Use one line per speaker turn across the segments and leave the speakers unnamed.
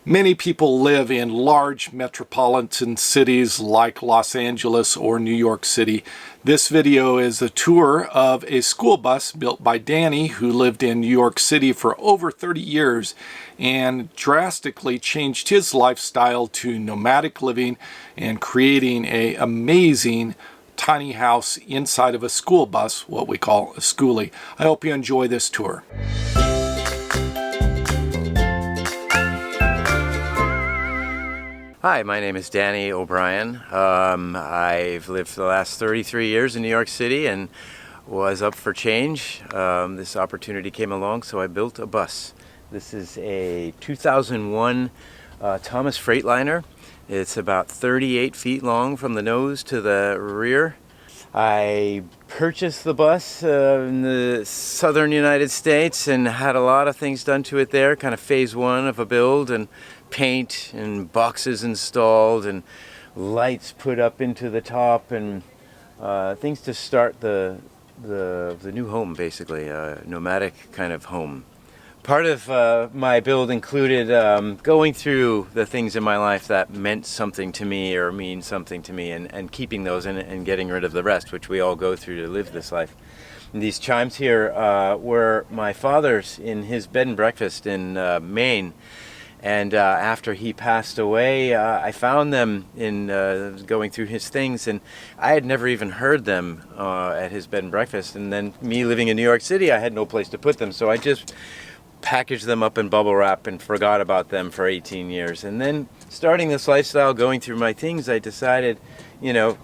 Many people live in large metropolitan cities like Los Angeles or New York City. This video is a tour of a school bus built by Danny, who lived in New York City for over 30 years and drastically changed his lifestyle to nomadic living and creating an amazing tiny house inside of a school bus, what we call a schoolie. I hope you enjoy this tour.
Hi, my name is Danny O'Brien. I've lived for the last 33 years in New York City and was up for change. This opportunity came along, so I built a bus. This is a 2001 Thomas Freightliner. It's about 38 feet long from the nose to the rear. I purchased the bus in the southern United States and had a lot of things done to it there, kind of phase one of a build, and paint and boxes installed and lights put up into the top and things to start the new home, basically, a nomadic kind of home. Part of my build included going through the things in my life that meant something to me or mean something to me, and keeping those and getting rid of the rest, which we all go through to live this life. And these chimes here were my father's in his bed and breakfast in Maine. And after he passed away, I found them in going through his things, and I had never even heard them at his bed and breakfast. And then me living in New York City, I had no place to put them, so I just packaged them up in bubble wrap and forgot about them for 18 years. And then starting this lifestyle, going through my things, I decided, you know,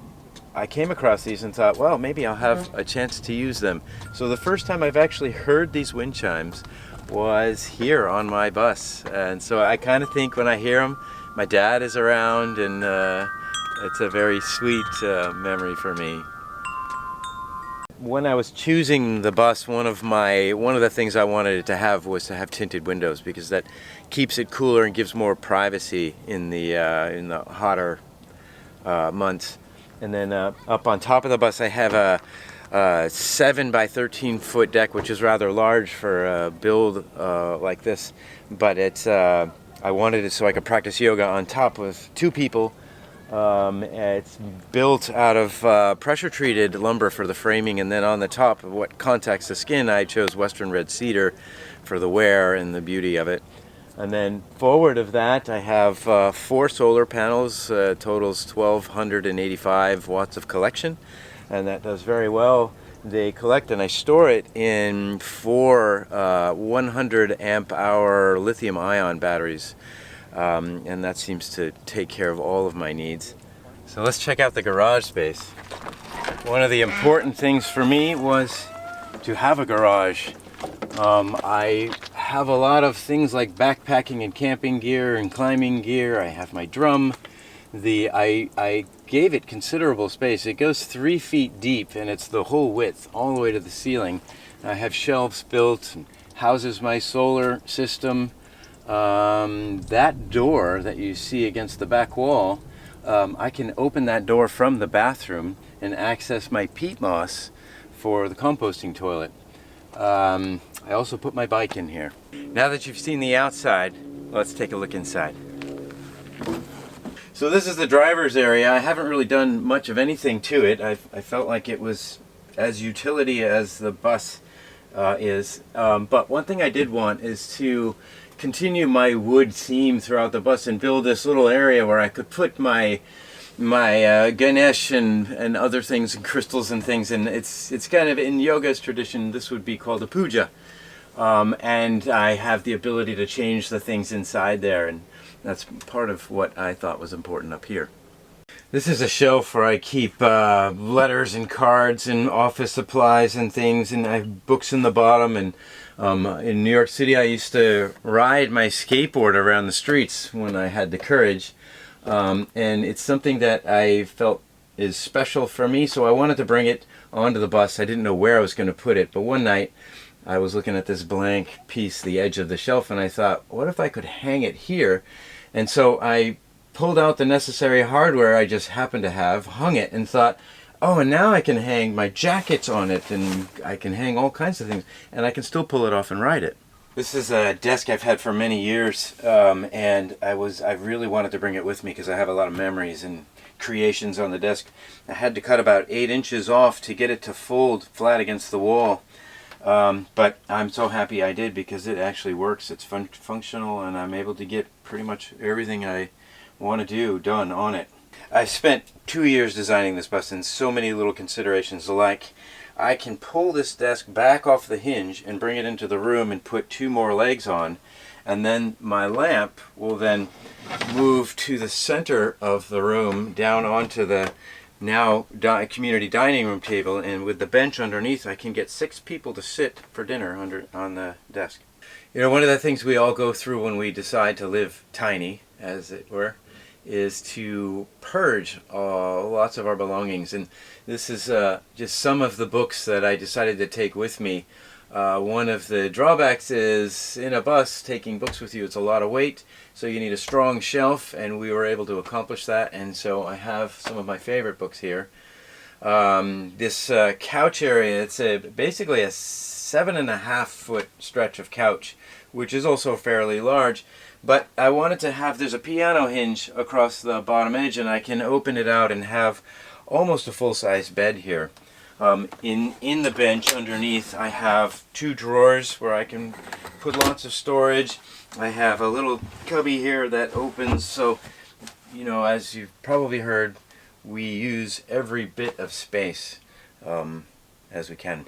I came across these and thought, well, maybe I'll have a chance to use them. So the first time I've actually heard these wind chimes was here on my bus, and so I kind of think when I hear them, my dad is around, and it's a very sweet memory for me. When I was choosing the bus, one of the things I wanted it to have was to have tinted windows, because that keeps it cooler and gives more privacy in the hotter months. And then up on top of the bus, I have a 7 by 13 foot deck, which is rather large for a build like this, but it's I wanted it so I could practice yoga on top with two people. It's built out of pressure treated lumber for the framing, and then on the top of what contacts the skin, I chose western red cedar for the wear and the beauty of it. And then forward of that, I have 4 solar panels, totals 1285 watts of collection. And that does very well. They collect, and I store it in 4 100 amp hour lithium ion batteries, and that seems to take care of all of my needs. So let's check out the garage space. One of the important things for me was to have a garage. I have a lot of things like backpacking and camping gear and climbing gear. I have my drum. I gave it considerable space. It goes 3 feet deep, and it's the whole width all the way to the ceiling. I have shelves built and houses my solar system. That door that you see against the back wall, I can open that door from the bathroom and access my peat moss for the composting toilet. I also put my bike in here. Now that you've seen the outside, let's take a look inside. So this is the driver's area. I haven't really done much of anything to it. I felt like it was as utility as the bus is. But one thing I did want is to continue my wood theme throughout the bus and build this little area where I could put my Ganesh and other things and crystals and things. And it's kind of in yoga's tradition, this would be called a puja. And I have the ability to change the things inside there, and that's part of what I thought was important up here. This is a shelf where I keep letters and cards and office supplies and things, and I have books in the bottom. And in New York City, I used to ride my skateboard around the streets when I had the courage, and it's something that I felt is special for me, so I wanted to bring it onto the bus. I didn't know where I was going to put it, but one night I was looking at this blank piece, the edge of the shelf, and I thought, what if I could hang it here? And so I pulled out the necessary hardware I just happened to have, hung it, and thought, oh, and now I can hang my jackets on it, and I can hang all kinds of things, and I can still pull it off and ride it. This is a desk I've had for many years, and I really wanted to bring it with me because I have a lot of memories and creations on the desk. I had to cut about 8 inches off to get it to fold flat against the wall, but I'm so happy I did because it actually works. It's functional, and I'm able to get pretty much everything I want to do done on it. I spent 2 years designing this bus, and so many little considerations, like I can pull this desk back off the hinge and bring it into the room and put 2 more legs on, and then my lamp will then move to the center of the room down onto the now community dining room table, and with the bench underneath I can get 6 people to sit for dinner on the desk. You know, one of the things we all go through when we decide to live tiny, as it were, is to purge lots of our belongings, and this is just some of the books that I decided to take with me. One of the drawbacks is in a bus taking books with you, it's a lot of weight, so you need a strong shelf, and we were able to accomplish that, and so I have some of my favorite books here. This couch area, it's basically a 7.5 foot stretch of couch, which is also fairly large. But I wanted to have, there's a piano hinge across the bottom edge, and I can open it out and have almost a full-size bed here. In the bench underneath I have 2 drawers where I can put lots of storage. I have a little cubby here that opens, so, you know, as you've probably heard, we use every bit of space as we can.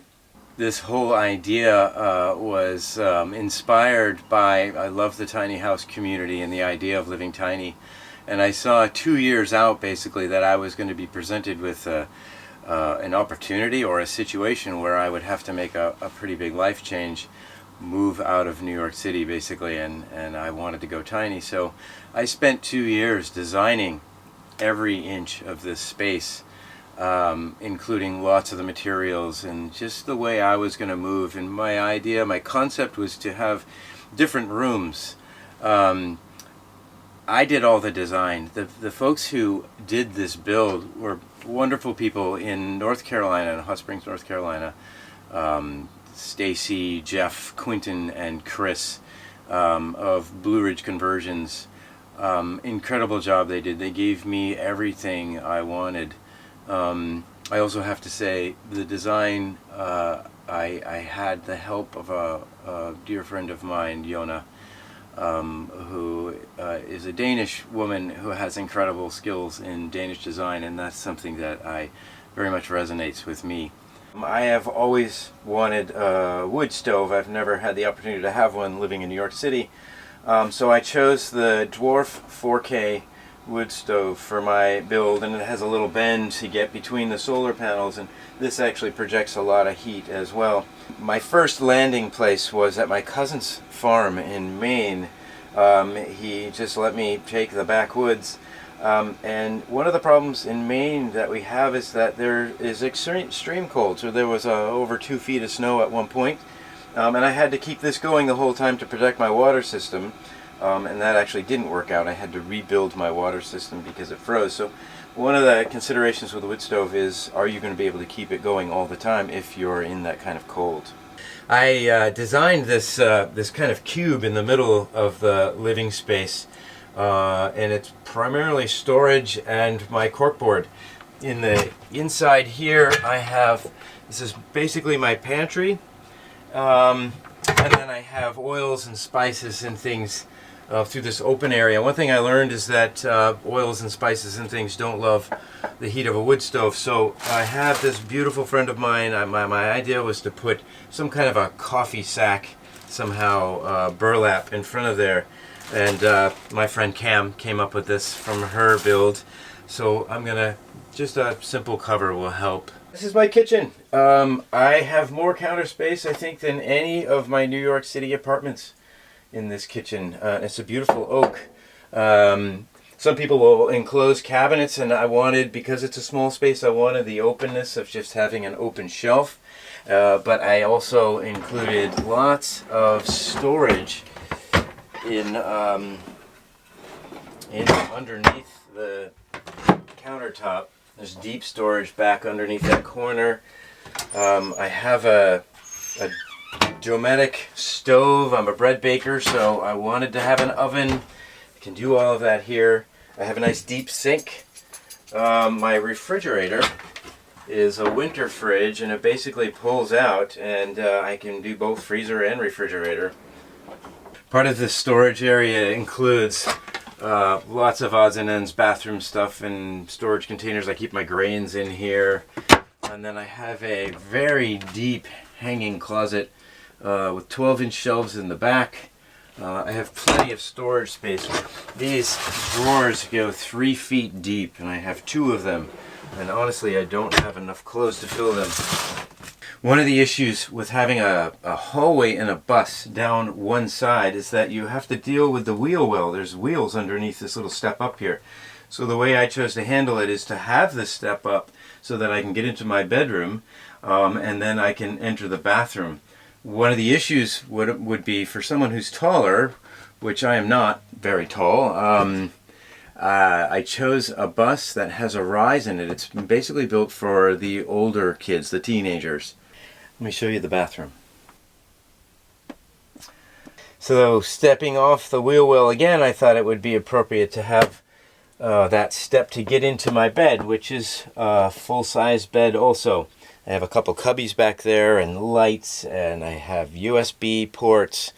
This whole idea was inspired by, I love the tiny house community and the idea of living tiny. And I saw 2 years out basically that I was going to be presented with an opportunity or a situation where I would have to make a pretty big life change, move out of New York City basically, and I wanted to go tiny. So I spent 2 years designing every inch of this space, including lots of the materials and just the way I was going to move. And my idea, my concept was to have different rooms. I did all the design. The folks who did this build were wonderful people in North Carolina, in Hot Springs, North Carolina. Stacy, Jeff, Quinton, and Chris of Blue Ridge Conversions. Incredible job they did. They gave me everything I wanted. I also have to say the design, I had the help of a dear friend of mine, Jona, who is a Danish woman who has incredible skills in Danish design, and that's something that very much resonates with me. I have always wanted a wood stove. I've never had the opportunity to have one living in New York City, so I chose the Dwarf 4K wood stove for my build, and it has a little bend to get between the solar panels, and this actually projects a lot of heat as well. My first landing place was at my cousin's farm in Maine. He just let me take the backwoods, and one of the problems in Maine that we have is that there is extreme cold. So there was over 2 feet of snow at one point, and I had to keep this going the whole time to protect my water system. And that actually didn't work out. I had to rebuild my water system because it froze. So one of the considerations with a wood stove is, are you going to be able to keep it going all the time if you're in that kind of cold? I designed this this kind of cube in the middle of the living space, and it's primarily storage and my corkboard. In the inside here I have, this is basically my pantry, and then I have oils and spices and things through this open area. One thing I learned is that oils and spices and things don't love the heat of a wood stove. So I have this beautiful friend of mine. My idea was to put some kind of a coffee sack, somehow burlap in front of there. And my friend Cam came up with this from her build. So I'm gonna, just a simple cover will help. This is my kitchen. I have more counter space, I think, than any of my New York City apartments in this kitchen. It's a beautiful oak. Some people will enclose cabinets, and I wanted, because it's a small space, I wanted the openness of just having an open shelf. But I also included lots of storage in underneath the countertop. There's deep storage back underneath that corner. I have a nomadic stove. I'm a bread baker, so I wanted to have an oven. I can do all of that here. I have a nice deep sink. My refrigerator is a winter fridge, and it basically pulls out, and I can do both freezer and refrigerator. Part of the storage area includes lots of odds and ends, bathroom stuff and storage containers. I keep my grains in here. And then I have a very deep hanging closet with 12-inch shelves in the back. I have plenty of storage space. These drawers go 3 feet deep, and I have 2 of them. And honestly, I don't have enough clothes to fill them. One of the issues with having a hallway in a bus down one side is that you have to deal with the wheel well. There's wheels underneath this little step up here. So the way I chose to handle it is to have this step up so that I can get into my bedroom, and then I can enter the bathroom. One of the issues would be for someone who's taller, which I am not very tall. I chose a bus that has a rise in it. It's basically built for the older kids, the teenagers. Let me show you the bathroom. So stepping off the wheel well again, I thought it would be appropriate to have that step to get into my bed, which is a full-size bed also. I have a couple cubbies back there and lights, and I have USB ports.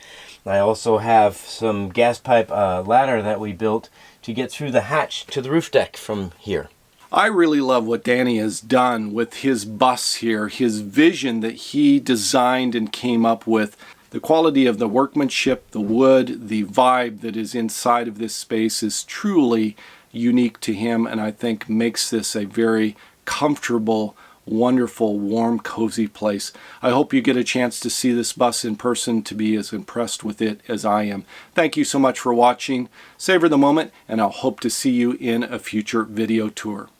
I also have some gas pipe ladder that we built to get through the hatch to the roof deck from here.
I really love what Danny has done with his bus here, his vision that he designed and came up with. The quality of the workmanship, the wood, the vibe that is inside of this space is truly unique to him, and I think makes this a very comfortable, wonderful, warm, cozy place. I hope you get a chance to see this bus in person to be as impressed with it as I am. Thank you so much for watching. Savor the moment, and I'll hope to see you in a future video tour.